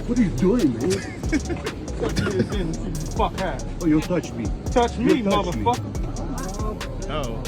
What are you doing, man? Fuck hat. Oh, you'll touch me. Touch me, You'll touch me. motherfucker. Oh.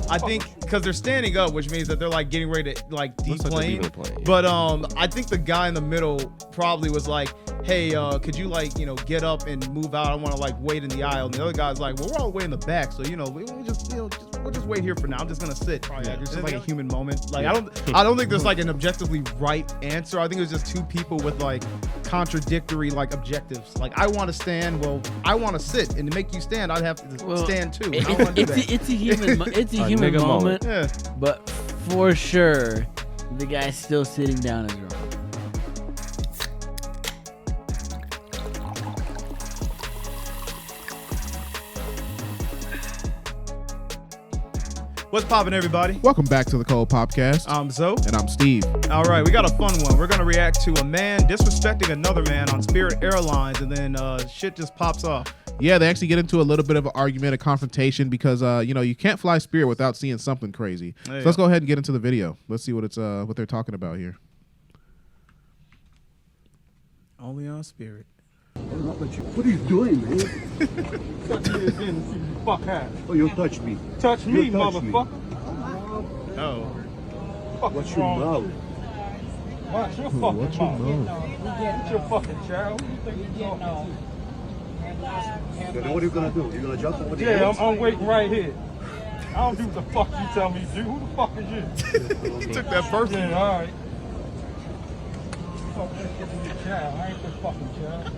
I think because they're standing up, which means that they're like getting ready to like deplane. But I think the guy in the middle probably was like, "Hey, could you like get up and move out? I want to like wait in the aisle." And the other guy's like, "Well, we're all the way in the back, so we'll just wait here for now. I'm just gonna sit." Yeah, it's just like a human moment. Like I don't think there's like an objectively right answer. I think it was just two people with like contradictory like objectives. Like I want to stand, well, I want to sit, and to make you stand, I'd have to stand too. I don't want to do that. It's a human moment. Yeah. But for sure, the guy still sitting down is wrong. What's poppin', everybody? Welcome back to the Cold Popcast. I'm Zoe. And I'm Steve. All right, we got a fun one. We're going to react to a man disrespecting another man on Spirit Airlines, and then shit just pops off. Yeah, they actually get into a little bit of an argument, a confrontation, because you can't fly Spirit without seeing something crazy. So let's go ahead and get into the video. Let's see what they're talking about here. Only on Spirit. What are you doing, man? Fuck hat. Oh, you'll touch me. Touch me, You'll touch me. motherfucker. Oh. What's Watch your mouth. Watch your fucking mouth. What's your fucking child? Who you think you're talking to? Then what are you gonna do? You gonna jump over the Yeah, edge? I'm waiting right here. I don't do what the fuck you tell me to do. Who the fuck is you? You took that personally. Yeah, all right. Fuck this fucking child. I ain't this fucking child.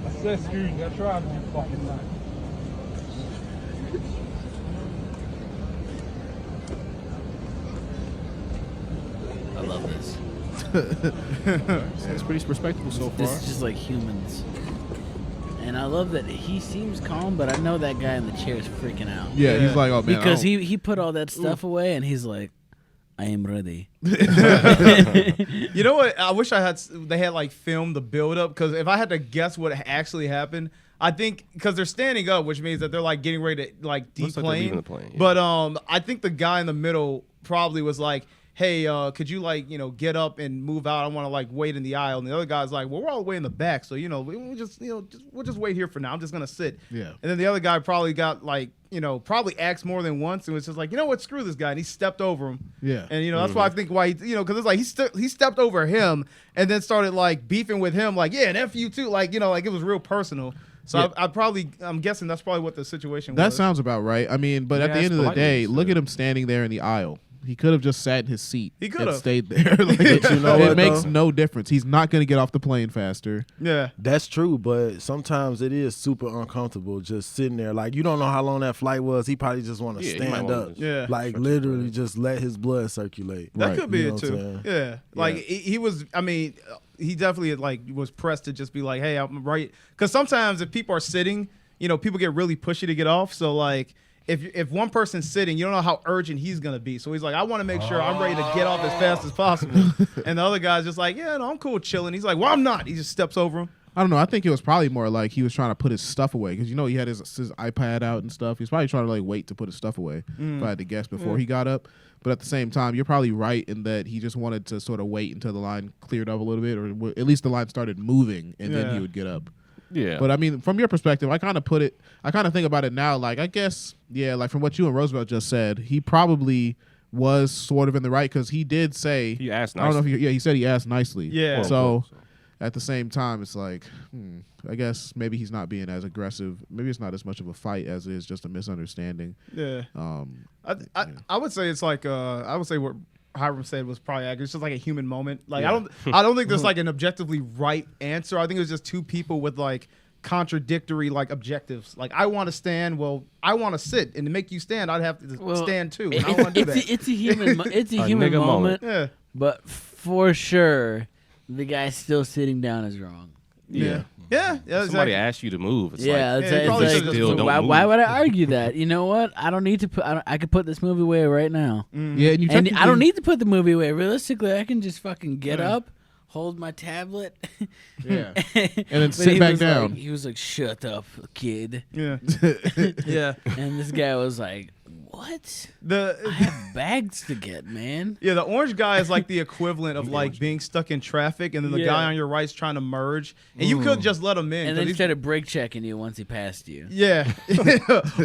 I said excuse me. I tried to be fucking nice. I love this. It's pretty respectable so far. This is just like humans. And I love that he seems calm, but I know that guy in the chair is freaking out. Yeah, he's like, oh man. Because he put all that stuff away and he's like, I am ready. You know what? I wish they had like filmed the build up, because if I had to guess what actually happened, I think because they're standing up, which means that they're like getting ready to like deplane. Yeah. But I think the guy in the middle probably was like, "Hey, could you like get up and move out? I want to like wait in the aisle." And the other guy's like, "Well, we're all the way in the back, so we'll just wait here for now. I'm just gonna sit." Yeah. And then the other guy probably got like probably asked more than once, and was just like, "You know what? Screw this guy." And he stepped over him. Yeah. And that's why I think why because it's like he stepped over him and then started like beefing with him, like, "Yeah, and F you too," like like it was real personal. So yeah. I'm guessing that's probably what the situation was. That sounds about right. I mean, but at the end of the day, look at him standing there in the aisle. He could have just sat in his seat. He could and have stayed there. Like, it makes no difference. He's not going to get off the plane faster. Yeah, that's true. But sometimes it is super uncomfortable just sitting there. Like, you don't know how long that flight was. He probably just want to stand up. Yeah, like literally just let his blood circulate. That could be it too. Yeah, like he was. I mean, he definitely like was pressed to just be like, "Hey, I'm right." Because sometimes if people are sitting, people get really pushy to get off. So like, if one person's sitting, you don't know how urgent he's gonna be. So he's like, "I want to make sure I'm ready to get off as fast as possible." And the other guy's just like, "Yeah, no, I'm cool chilling." He's like, "Well, I'm not." He just steps over him. I don't know. I think it was probably more like he was trying to put his stuff away, because he had his iPad out and stuff. He's probably trying to like wait to put his stuff away. If I had to guess before he got up. But at the same time, you're probably right in that he just wanted to sort of wait until the line cleared up a little bit, or at least the line started moving, and then he would get up. Yeah. But I mean, from your perspective, I kind of think about it now, like, I guess, yeah, like from what you and Roosevelt just said, he probably was sort of in the right, because he did say, he asked nicely. I don't know if he said he asked nicely. Yeah. So at the same time, it's like, I guess maybe he's not being as aggressive. Maybe it's not as much of a fight as it is just a misunderstanding. Yeah. I would say it's like I would say what Hiram said was probably accurate. It's just like a human moment. Like I don't think there's like an objectively right answer. I think it was just two people with like contradictory like objectives. Like I want to stand, well, I want to sit, and to make you stand, I'd have to stand too. And I don't want to do that. It's a human moment. Yeah. But for sure, the guy still sitting down is wrong. Yeah. Yeah. Somebody asked you to move. It's why would I argue that? You know what? I don't need to put. I could put this movie away right now. Yeah, and I don't need to put the movie away. Realistically, I can just fucking get up, hold my tablet, and then sit back down. He was like, "Shut up, kid." Yeah. Yeah. And this guy was like, what? The I have bags to get, man. Yeah, the orange guy is like the equivalent of like being stuck in traffic, and then the Yeah. guy on your right's trying to merge, and you could just let him in. And 'cause then he he's- started brake checking you once he passed you. Yeah.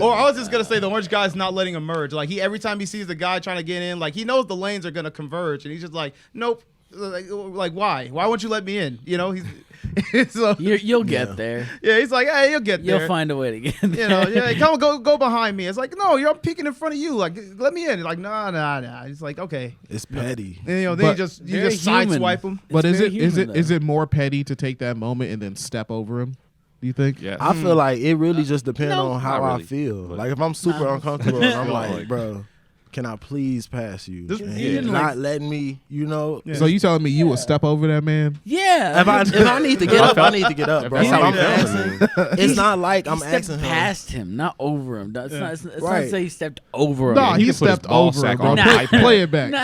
Or I was just gonna say the orange guy's not letting him merge. Like he every time he sees the guy trying to get in, like he knows the lanes are gonna converge, and he's just like, nope. Like why? Why won't you let me in? You know, he's so, You'll get there. yeah. He's like, hey, you'll get there. You'll find a way to get there. You know, yeah, come go behind me. It's like, no, you're peeking in front of you. Like, let me in. He's like, nah. He's like, okay. It's petty. And, you know, then But- you Very just human. sideswipe him. But It's is very it human, is though. it more petty to take that moment and then step over him? Do you think? Yeah. I feel like it really just depends no, on how not I really, feel. but- Like if I'm super uncomfortable, and I'm like, bro, can I please pass you? This- And even not like- letting me, you know. Yeah. So you telling me you would step over that man? Yeah. If I need to get up, I need to get up, bro. That's how I'm he felt. asking, it's not like I'm he stepped asking him. past him, not over him. It's not Right. to say he stepped over him. No, he he can put his stepped ball over sack it, bro. on Play, the iPad. play it back. Nah.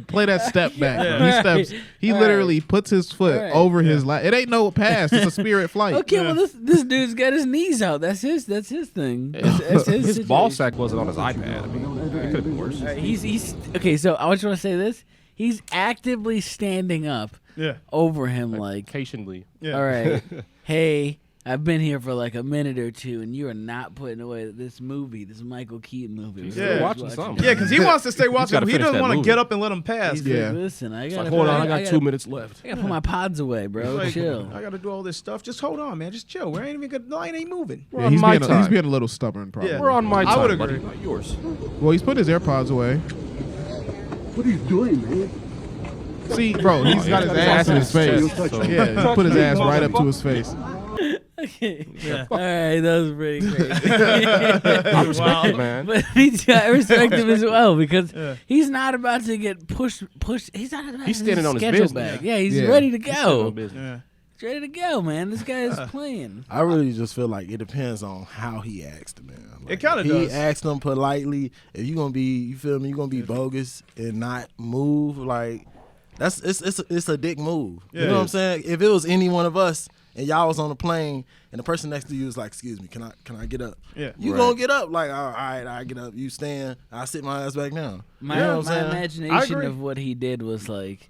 Play that step back. Bro. He Yeah. steps. He Right. literally puts his foot Right. over his lap. It ain't no pass. It's a Spirit flight. Okay, well this dude's got his knees out. That's his thing. That's his His ball situation. sack wasn't on his iPad. I mean, it could have been worse. All right, he's okay. So I just want to say this: he's actively standing up Yeah. over him, like, Occasionally. Yeah. all right, hey, I've been here for like a minute or two, and you are not putting away this movie, this Michael Keaton movie. He's Yeah. still watching some. Yeah, because he wants to stay watching. gotta He finish doesn't that want to movie. get up and let him pass. He's Yeah. like, listen, I It's gotta. like, hold on, I gotta- got 2 minutes left. I gotta put my pods away, bro. Like, Chill. I got to do all this stuff. Just hold on, man. Just chill. We ain't even good. The line ain't moving. We're Yeah, on he's my being he's time. being a little stubborn, probably. Yeah. We're on my I time, would buddy, agree. not yours. Well, he's put his AirPods away. What are you doing, man? See, bro, he's got his ass in his face. chest, so- Yeah, he put his ass right up to his face. Okay. All right, that was pretty crazy. I respect it, man. But I respect him as well because Yeah. he's not about to get pushed. He's not about He's to standing on his schedule business. back. Yeah, he's Yeah. ready to He's still go. on business. Yeah. He's ready to go, man. This guy is playing. I really just feel like it depends on how he asked the man. Like, It kinda if does. He asked him politely. If you gonna be, you feel me? You gonna be bogus and not move. Like it's a dick move. Yeah. You know what I'm saying? If it was any one of us and y'all was on a plane and the person next to you was like, "Excuse me, can I get up?" Yeah. You Right. gonna get up? Like, all right, I get up. You stand. I sit my ass back down. My, You know what I'm my saying? I imagination agree. of what he did was like,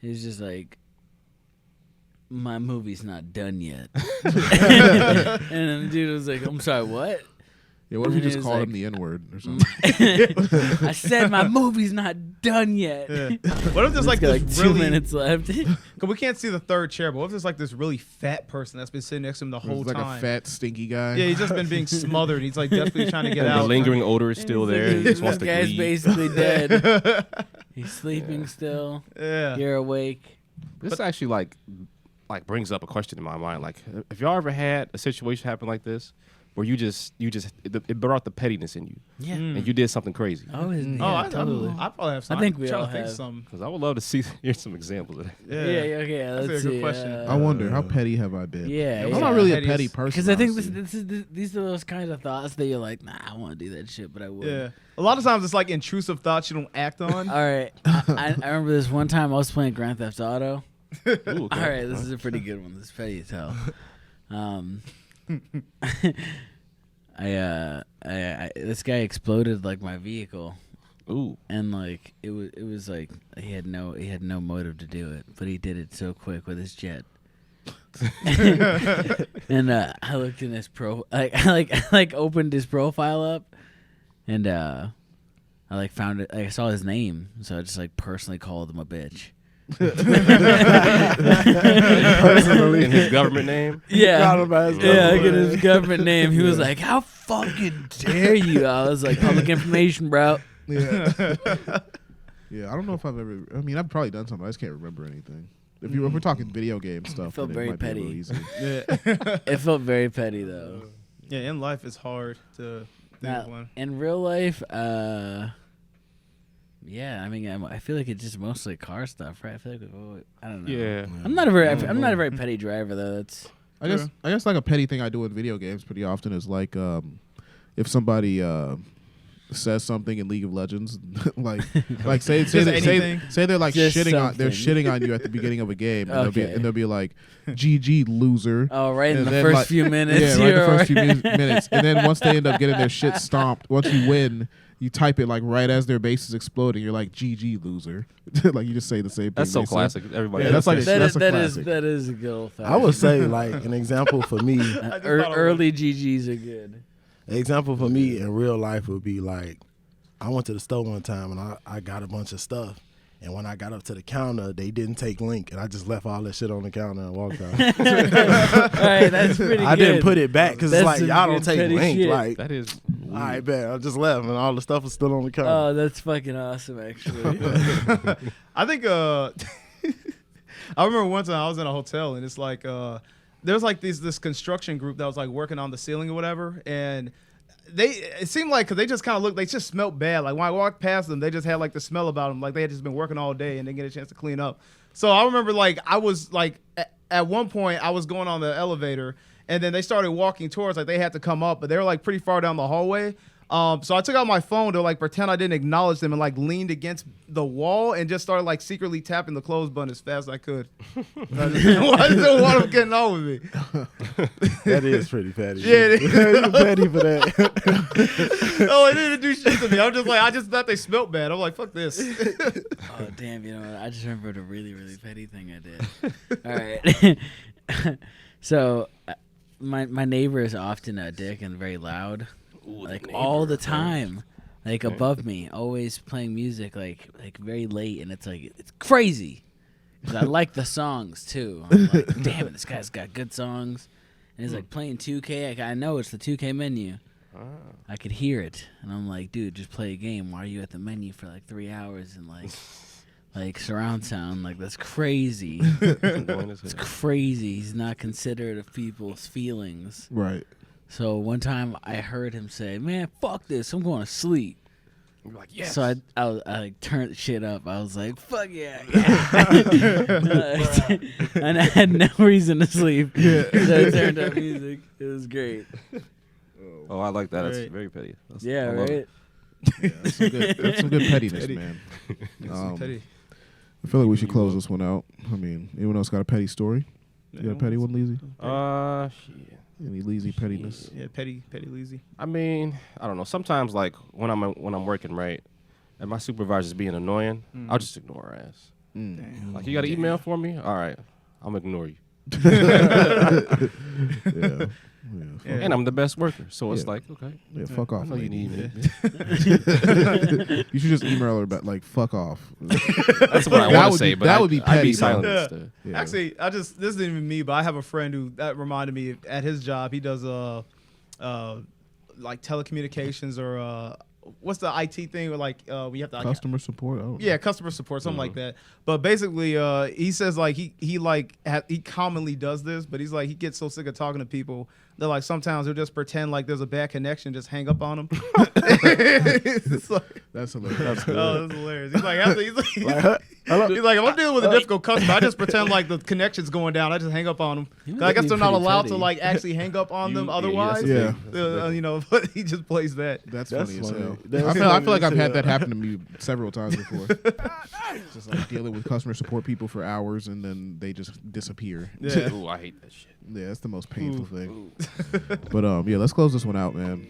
he was just like, my movie's not done yet. And then the dude was like, I'm sorry, what? Yeah, what if you And just he was called like- him the N-word or something? I said my movie's not done yet. Yeah. What if there's like got this like 2 really? minutes left. Cause we can't see the third chair, but what if there's like this really fat person that's been sitting next to him the whole He's like time? a fat, stinky guy. Yeah, he's just been being smothered. He's like definitely trying to get The out. lingering odor is still there. He just wants This to guy's leave. basically dead. He's sleeping still. Yeah. You're awake. This actually like brings up a question in my mind. Like, if y'all ever had a situation happen like this, where it brought the pettiness in you, Yeah. and you did something crazy? Oh, yeah, Oh, totally. I probably have some. I think we I'm trying all to think have. some. Because I would love to hear some examples of that. Yeah. Yeah, okay. That's a Let's good see. question. I wonder, how petty have I been? Yeah, I'm yeah. not really a Petty petty is- person. Because I think honestly. these are those kinds of thoughts that you're like, nah, I want to do that shit, but I would. Yeah. A lot of times it's like intrusive thoughts you don't act on. All right. I remember this one time I was playing Grand Theft Auto. Ooh, okay. All right, this is a pretty good one. This is petty as hell. I this guy exploded like my vehicle, Ooh. and like it was like he had no motive to do it, but he did it so quick with his jet. And I looked in his I opened his profile up, and I like found it. I saw his name, so I just like personally called him a bitch. Personally, In his government name? Yeah. Forgot about his Yeah, I government get his name. government name. He was like, "How fucking dare you?" I was like, "Public information, bro." Yeah. Yeah, I don't know if I've ever. I mean, I've probably done something. I just can't remember anything. If we're talking video game stuff, felt then very it might be a petty. little easy. Yeah. It felt very petty though. Yeah, in life it's hard to think Now, of one. in real life, yeah, I mean, I feel like it's just mostly car stuff, right? I feel like I don't know. Yeah. I'm not a very petty driver though. That's I guess like a petty thing I do in video games pretty often is like if somebody says something in League of Legends, like say Just they're like Just they're something. shitting on you at the beginning of a game, and Okay. they'll be like, "GG loser." Oh, right in And the then, first like- few minutes. Yeah, right. The you're first few right. minutes, and then once they end up getting their shit stomped, once you win, you type it like right as their base is exploding. You're like, "GG loser." Like you just say the same thing. That's so they say. classic. Everybody. Yeah, does that's like that. that's a That classic. is a good old I would say like an example for me. Early GGs are good. An example for me in real life would be like, I went to the store one time and I got a bunch of stuff. And when I got up to the counter, they didn't take Link, and I just left all that shit on the counter and walked out. All right, that's pretty I good. didn't put it back because it's That's like, some y'all good don't take petty Link. shit. Like, That is. all right, bet. I just left, and all the stuff was still on the counter. Oh, that's fucking awesome, actually. I think I remember one time I was in a hotel and it's like there's like this construction group that was like working on the ceiling or whatever, and it seemed like, because they just kind of looked, they just smelled bad. Like when I walked past them, they just had like the smell about them, like they had just been working all day and didn't get a chance to clean up. So I remember like I was like at one point I was going on the elevator and then they started walking towards, like they had to come up, but they were like pretty far down the hallway. So I took out my phone to like pretend I didn't acknowledge them and like leaned against the wall and just started like secretly tapping the close button as fast as I could. I didn't want them getting on with me. That is pretty petty. Yeah, it is. You're petty for that. Oh, they didn't even do shit to me. I'm just like, I just thought they smelled bad. I'm like, fuck this. Oh, damn, you know what? I just remembered a really, really petty thing I did. All right. So, my neighbor is often a dick and very loud. Like all the time, like above me, always playing music like very late, and it's like it's crazy. 'Cause I like the songs too. I'm like, damn it, this guy's got good songs, and he's like playing 2K. I know it's the 2K menu. I could hear it, and I'm like, dude, just play a game. Why are you at the menu for like 3 hours and like surround sound? Like that's crazy. It's crazy. He's not considerate of people's feelings. Right. So one time I heard him say, "Man, fuck this, I'm going to sleep." You're like, yes. So I like turned shit up. I was like, "Fuck yeah!" And I had no reason to sleep. So I turned up music. It was great. Oh, I like that. That's Right. very petty. I Yeah, love right. it. Yeah, that's some good pettiness, Petty. man. Petty. I feel like we should close this one out. I mean, anyone else got a petty story? You got a petty one, Leezy? Shit. Any Leezy pettiness? Yeah, petty lazy. I mean, I don't know. Sometimes, like when I'm working, right, and my supervisor's being annoying, I'll just ignore her ass. Like, you got an email for me? All right, I'm gonna ignore you. Yeah. And I'm the best worker, so it's Yeah. like, okay, Yeah, fuck I off. know you lady. need me. You should just email her back, like, fuck off. That's what I That want would to say, be- but that I- would be I'd petty, be silent though. instead. Yeah. Actually, this isn't even me, but I have a friend who that reminded me at his job. He does like telecommunications or what's the IT thing? Or like we have to Customer support? I don't know. Yeah, customer support, something like that. But basically, he says like he commonly does this, but he's like he gets so sick of talking to people that like sometimes he'll just pretend like there's a bad connection, just hang up on them. It's like, That's hilarious. oh, that's hilarious. He's like, after, he's like, hello? he's like, if I'm dealing with a difficult customer, I just pretend like the connection's going down. I just hang up on them. 'Cause I guess they're not Pretty allowed petty. to like actually hang up on them otherwise. Yeah. You know, but he just plays that. That's That's funny as funny. hell. That's I feel funny like as I've had hell. that happen to me several times before. Just like dealing with customer support people for hours and then they just disappear. Yeah. Ooh, I hate that shit. Yeah, that's the most painful thing. But yeah, let's close this one out, man.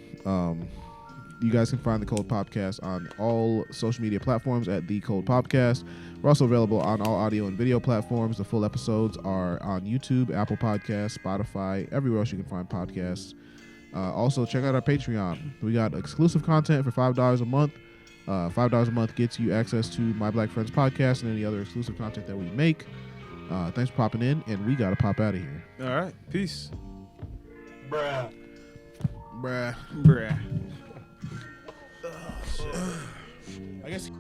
You guys can find the Cold Podcast on all social media platforms at The Cold Podcast. We're also available on all audio and video platforms. The full episodes are on YouTube, Apple Podcasts, Spotify, everywhere else you can find podcasts. Also, check out our Patreon. We got exclusive content for $5 a month. $5 a month gets you access to My Black Friends podcast and any other exclusive content that we make. Thanks for popping in, and we got to pop out of here. All right, peace. Bruh. Bruh. I guess.